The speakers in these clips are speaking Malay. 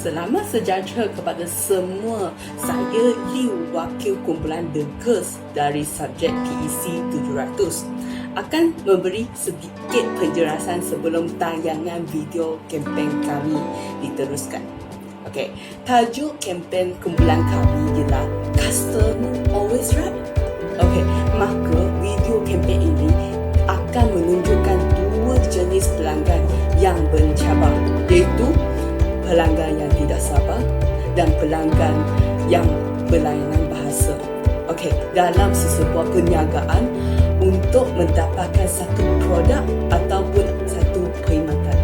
Selamat sejahtera kepada semua. Saya Liu, Wakil Kumpulan The Girls dari subjek PEC 700 akan memberi sedikit penjelasan sebelum tayangan video kempen kami diteruskan. Okey, tajuk kempen kumpulan kami ialah Customer Always Right. Okey, maka video kempen ini akan menunjukkan dua jenis pelanggan yang bercabar, iaitu pelanggan yang tidak sabar dan pelanggan yang berlainan bahasa. Okey, dalam sesebuah perniagaan untuk mendapatkan satu produk ataupun satu perkhidmatan.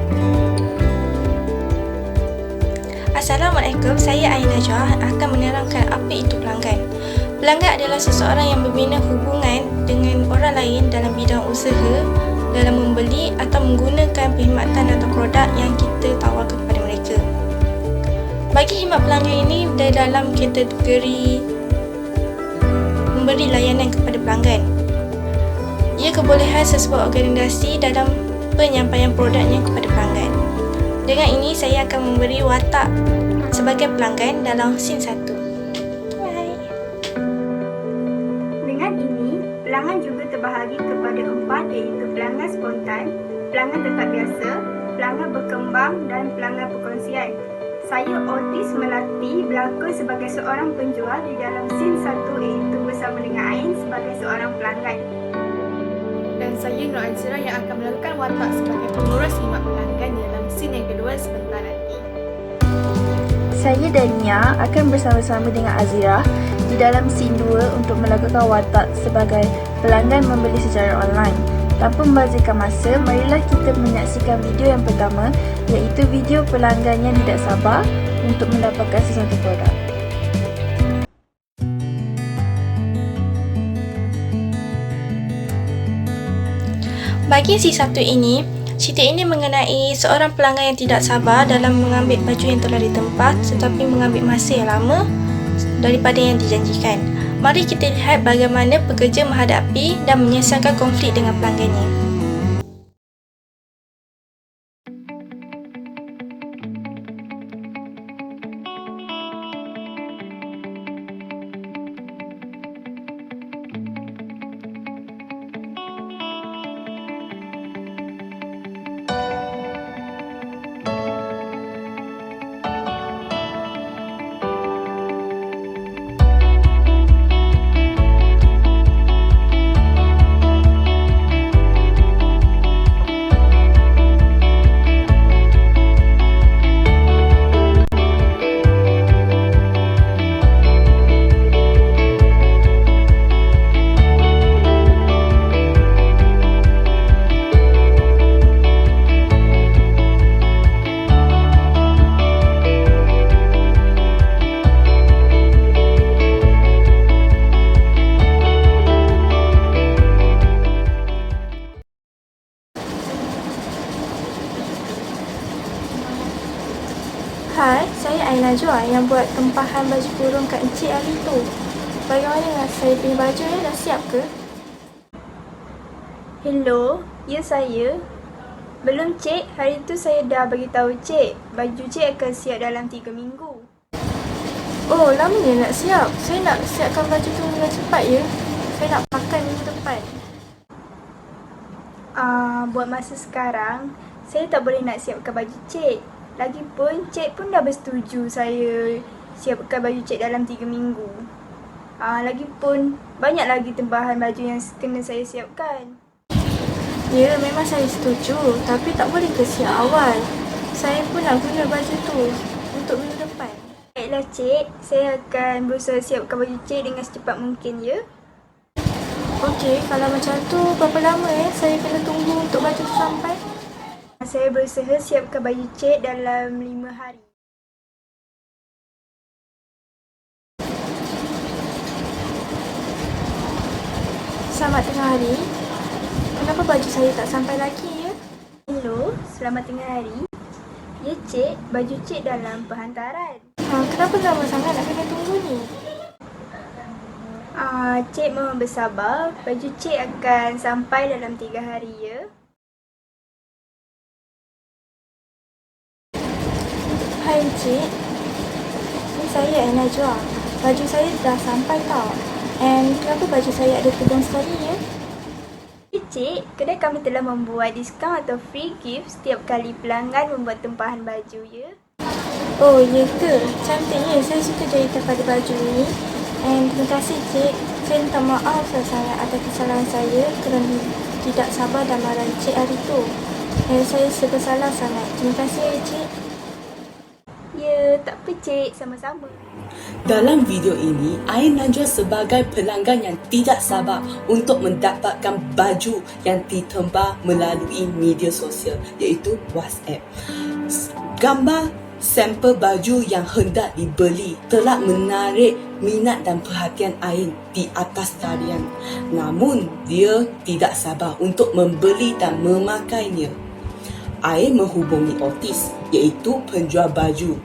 Assalamualaikum, saya Ain Najwa akan menerangkan apa itu pelanggan. Pelanggan adalah seseorang yang membina hubungan dengan orang lain dalam bidang usaha, dalam membeli atau menggunakan perkhidmatan atau produk yang kita tawarkan kepada mereka. Bagi khidmat pelanggan ini dalam kategori memberi layanan kepada pelanggan. Ia kebolehan sesebuah organisasi dalam penyampaian produknya kepada pelanggan. Dengan ini saya akan memberi watak sebagai pelanggan dalam scene 1. Bye. Dengan ini, pelanggan juga terbahagi kepada 4, iaitu pelanggan spontan, pelanggan tetap biasa, pelanggan berkembang dan pelanggan perkongsian. Saya Otis Melati berlakon sebagai seorang penjual di dalam scene 1, iaitu bersama dengan Ain sebagai seorang pelanggan. Dan saya Nur Azira yang akan melakukan watak sebagai pengurus khidmat pelanggan dalam scene yang kedua sebentar nanti. Saya Dania akan bersama-sama dengan Azira di dalam scene 2 untuk melakukan watak sebagai pelanggan membeli secara online. Tanpa membazirkan masa, marilah kita menyaksikan video yang pertama, iaitu video pelanggan yang tidak sabar untuk mendapatkan sesuatu produk. Bagi scene 1 ini, cerita ini mengenai seorang pelanggan yang tidak sabar dalam mengambil baju yang telah ditempah tetapi mengambil masa yang lama daripada yang dijanjikan. Mari kita lihat bagaimana pekerja menghadapi dan menyelesaikan konflik dengan pelanggannya. Hai, saya Ain Najwa yang buat tempahan baju kurung kat Encik hari tu. Bagaimana dengan saya punya baju ya? Dah siap ke? Hello, ya saya. Belum cik, hari tu saya dah bagi tahu cik, baju cik akan siap dalam 3 minggu. Oh, lamanya nak siap. Saya nak siapkan baju tu dengan cepat ya. Saya nak pakai minggu depan. Buat masa sekarang, saya tak boleh nak siapkan baju cik. Lagipun, cik pun dah bersetuju saya siapkan baju cik dalam 3 minggu. Lagipun, banyak lagi tempahan baju yang kena saya siapkan. Ya, memang saya setuju. Tapi tak boleh ke siap awal. Saya pun nak guna baju tu untuk minggu depan. Baiklah cik, saya akan berusaha siapkan baju cik dengan secepat mungkin ya. Okey, kalau macam tu berapa lama saya kena tunggu untuk baju tu sampai? Saya berusaha siapkan baju cik dalam 5 hari. Selamat tengah hari. Kenapa baju saya tak sampai lagi ya? Hello, selamat tengah hari. Ya cik, baju cik dalam penghantaran. Kenapa lama sangat nak kena tunggu ni? Cik mohon bersabar. Baju cik akan sampai dalam 3 hari ya. Hai Encik, Najwa. Baju saya dah sampai tau. And kenapa baju saya ada tudung sekali ya? Cik, kedai kami telah membuat diskaun atau free gift setiap kali pelanggan membuat tempahan baju ya. Oh, ya ke? Cantiknya. Saya suka jahitan pada baju ini. And terima kasih, Cik. Saya minta maaf sangat atas kesalahan saya kerana tidak sabar dan marah Cik hari itu. And saya serba salah sangat. Terima kasih ya, Cik. Ya, tak apa Cik, sama-sama. Dalam video ini, Ain Najwa sebagai pelanggan yang tidak sabar untuk mendapatkan baju yang ditempah melalui media sosial iaitu WhatsApp. Gambar sampel baju yang hendak dibeli telah menarik minat dan perhatian Ain di atas talian. Namun, dia tidak sabar untuk membeli dan memakainya. Ain menghubungi Otis iaitu penjual baju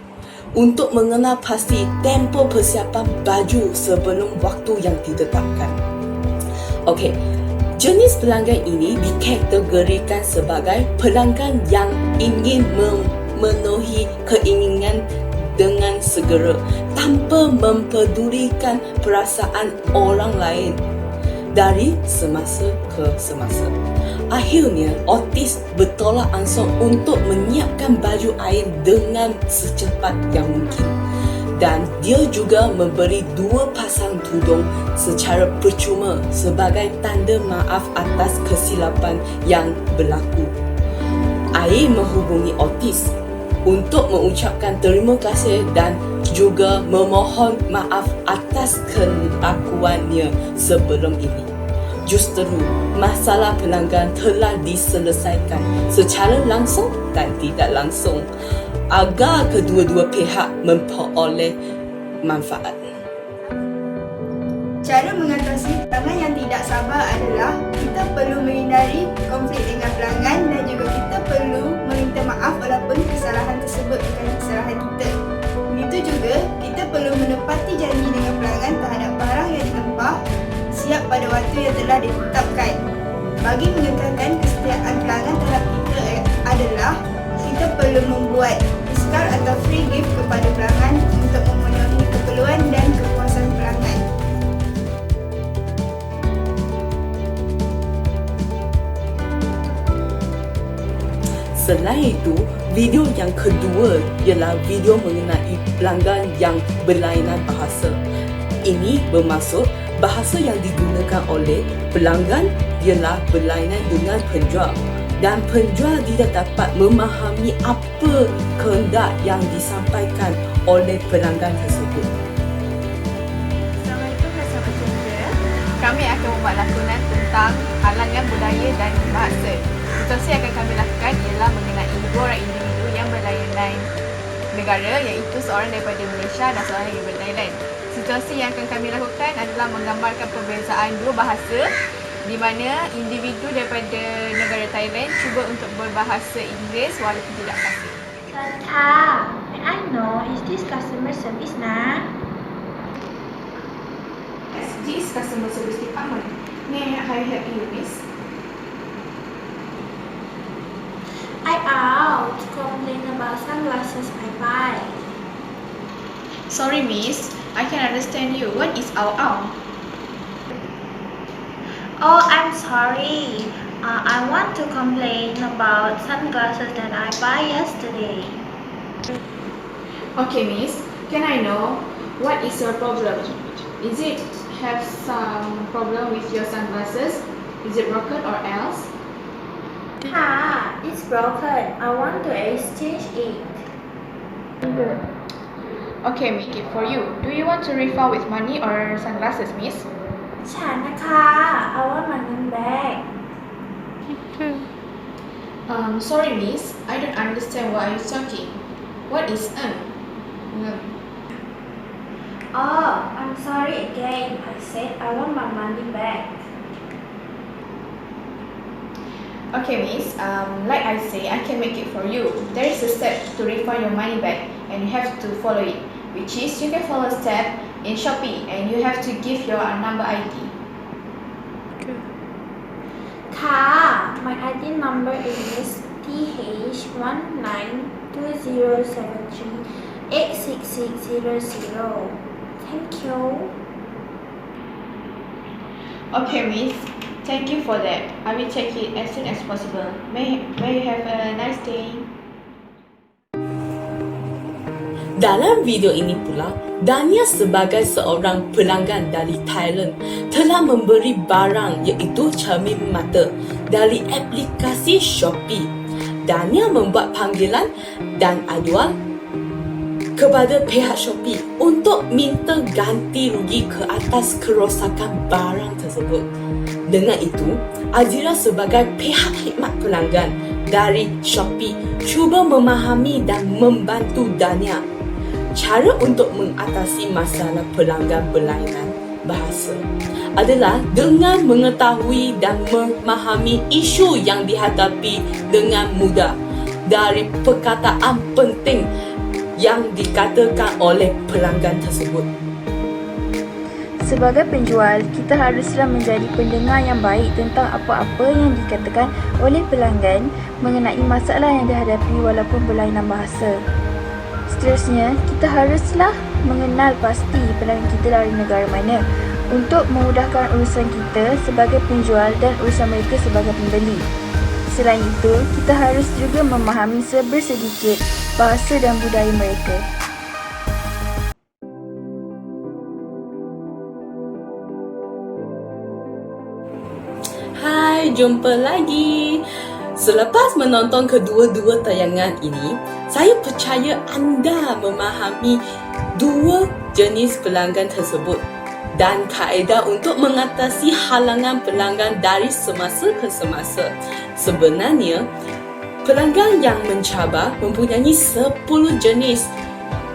untuk mengenal pasti tempoh persiapan baju sebelum waktu yang ditetapkan. Okey, jenis pelanggan ini dikategorikan sebagai pelanggan yang ingin memenuhi keinginan dengan segera tanpa mempedulikan perasaan orang lain dari semasa ke semasa. Akhirnya, Otis bertolak ansur untuk menyiapkan baju Ain dengan secepat yang mungkin. Dan dia juga memberi 2 pasang tudung secara percuma sebagai tanda maaf atas kesilapan yang berlaku. Ain menghubungi Otis untuk mengucapkan terima kasih dan juga memohon maaf atas kelakuannya sebelum ini. Justru, masalah pelanggan telah diselesaikan secara langsung dan tidak langsung agar kedua-dua pihak memperoleh manfaat. Cara mengatasi pelanggan yang tidak sabar adalah kita perlu menghindari konflik dengan pelanggan dan juga kita perlu meminta maaf walaupun kesalahan tersebut bukan kesalahan kita. Begitu juga, kita perlu menepati janji dengan pelanggan terhadap barang yang ditempah siap pada waktu yang telah ditetapkan. Bagi mengekalkan kesetiaan pelanggan terhadap kita adalah kita perlu membuat diskaun atau free gift kepada pelanggan untuk memenuhi keperluan dan kepuasan pelanggan. Selain itu, video yang kedua ialah video mengenai pelanggan yang berlainan bahasa. Ini bermaksud bahasa yang digunakan oleh pelanggan ialah berlainan dengan penjual dan penjual tidak dapat memahami apa kehendak yang disampaikan oleh pelanggan tersebut. Assalamualaikum dan selamat sejahtera. Kami akan membuat lakonan tentang halangan budaya dan bahasa. Situasi yang akan kami lakukan ialah mengenai 2 orang individu yang berlainan negara iaitu seorang daripada Malaysia dan seorang daripada Thailand. Situasi yang akan kami lakukan adalah menggambarkan perbezaan 2 bahasa di mana individu daripada negara Thailand cuba untuk berbahasa Inggeris walaupun tidak fasih. Tata, may I know, is this customer service na? Yes, this customer service department. May I help you, miss? I out to complain about sunglasses I buy. Sorry, miss. I can understand you. What is our? Oh, I'm sorry. I want to complain about sunglasses that I buy yesterday. Okay, miss. Can I know what is your problem? Is it have some problem with your sunglasses? Is it broken or else? It's broken. I want to exchange it. Okay, make it for you. Do you want to refund with money or sunglasses, miss? ฉันนะคะ I want my money back. Sorry, miss. I don't understand what you're talking. What is Oh, I'm sorry again. I said I want my money back. Okay, miss. Like I say, I can make it for you. There is a step to refund your money back, and you have to follow it. Which is, you can follow step in Shopee, and you have to give your number ID. Ka, my ID number is TH192073866600. Thank you. Okay, Miss. Thank you for that. I will check it as soon as possible. May you have a nice day. Dalam video ini pula, Dania sebagai seorang pelanggan dari Thailand telah memberi barang iaitu cermin mata dari aplikasi Shopee. Dania membuat panggilan dan aduan kepada pihak Shopee untuk minta ganti rugi ke atas kerosakan barang tersebut. Dengan itu, Azira sebagai pihak khidmat pelanggan dari Shopee cuba memahami dan membantu Dania. Cara untuk mengatasi masalah pelanggan berlainan bahasa adalah dengan mengetahui dan memahami isu yang dihadapi dengan mudah dari perkataan penting yang dikatakan oleh pelanggan tersebut. Sebagai penjual, kita haruslah menjadi pendengar yang baik tentang apa-apa yang dikatakan oleh pelanggan mengenai masalah yang dihadapi walaupun berlainan bahasa. Seterusnya, kita haruslah mengenal pasti pelanggan kita dari negara mana untuk memudahkan urusan kita sebagai penjual dan urusan mereka sebagai pembeli. Selain itu, kita harus juga memahami sebersedikit bahasa dan budaya mereka. Hai, jumpa lagi. Selepas menonton kedua-dua tayangan ini, saya percaya anda memahami dua jenis pelanggan tersebut dan kaedah untuk mengatasi halangan pelanggan dari semasa ke semasa. Sebenarnya, pelanggan yang mencabar mempunyai 10 jenis,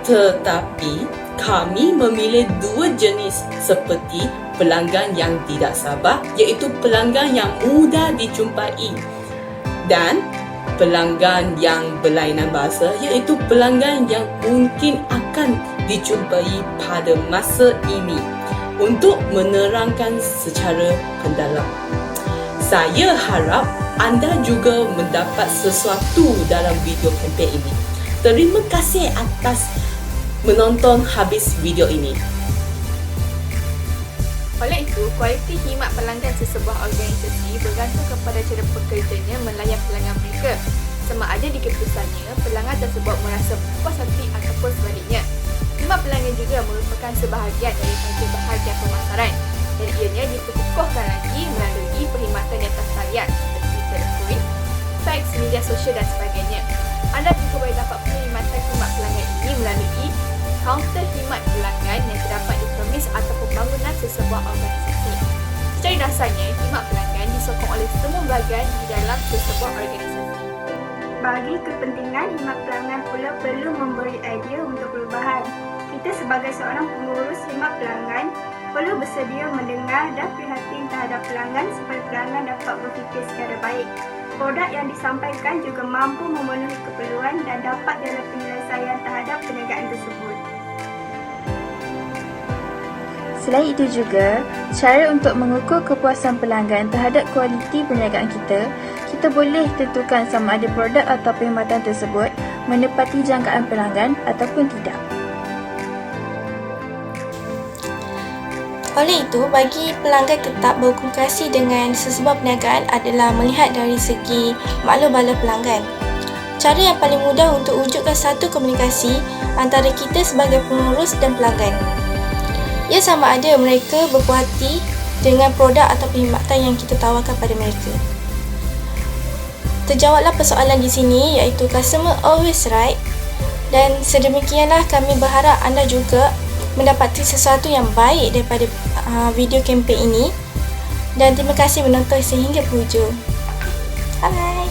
tetapi kami memilih 2 jenis seperti pelanggan yang tidak sabar iaitu pelanggan yang mudah dijumpai dan pelanggan yang berlainan bahasa iaitu pelanggan yang mungkin akan dijumpai pada masa ini. Untuk menerangkan secara mendalam, saya harap anda juga mendapat sesuatu dalam video kempen ini. Terima kasih atas menonton habis video ini. Oleh itu, kualiti khidmat pelanggan sesebuah organisasi bergantung kepada cara pekerjanya melayan pelanggan mereka. Sama ada di keputusannya, pelanggan tersebut merasa puas hati ataupun sebaliknya. Khidmat pelanggan juga merupakan sebahagian daripada bahagian pemasaran dan ianya diperkukuhkan lagi melalui perkhidmatan di atas talian seperti telefon, fax, media sosial dan sebagainya. Anda juga boleh dapat perkhidmatan khidmat pelanggan ini melalui kaunter khidmat pelanggan yang terdapat di premis ataupun bangunan sesebuah organisasi. Secara dasarnya, khidmat pelanggan disokong oleh semua bahagian di dalam sesebuah organisasi. Bagi kepentingan, khidmat pelanggan pula perlu memberi idea untuk perubahan. Kita sebagai seorang pengurus khidmat pelanggan perlu bersedia mendengar dan prihatin terhadap pelanggan supaya pelanggan dapat berfikir secara baik. Produk yang disampaikan juga mampu memenuhi keperluan dan dapat dalam penyelesaian terhadap perniagaan tersebut. Selain itu juga, cara untuk mengukur kepuasan pelanggan terhadap kualiti perniagaan kita boleh tentukan sama ada produk atau perkhidmatan tersebut menepati jangkaan pelanggan ataupun tidak. Oleh itu, bagi pelanggan tetap berkomunikasi dengan sesebuah perniagaan adalah melihat dari segi maklum bala pelanggan. Cara yang paling mudah untuk wujudkan satu komunikasi antara kita sebagai pengurus dan pelanggan. Ia sama ada mereka berpuas hati dengan produk atau perkhidmatan yang kita tawarkan pada mereka. Terjawablah persoalan di sini iaitu customer always right, dan sedemikianlah kami berharap anda juga mendapati sesuatu yang baik daripada video kempen ini dan terima kasih menonton sehingga berhujung. Bye.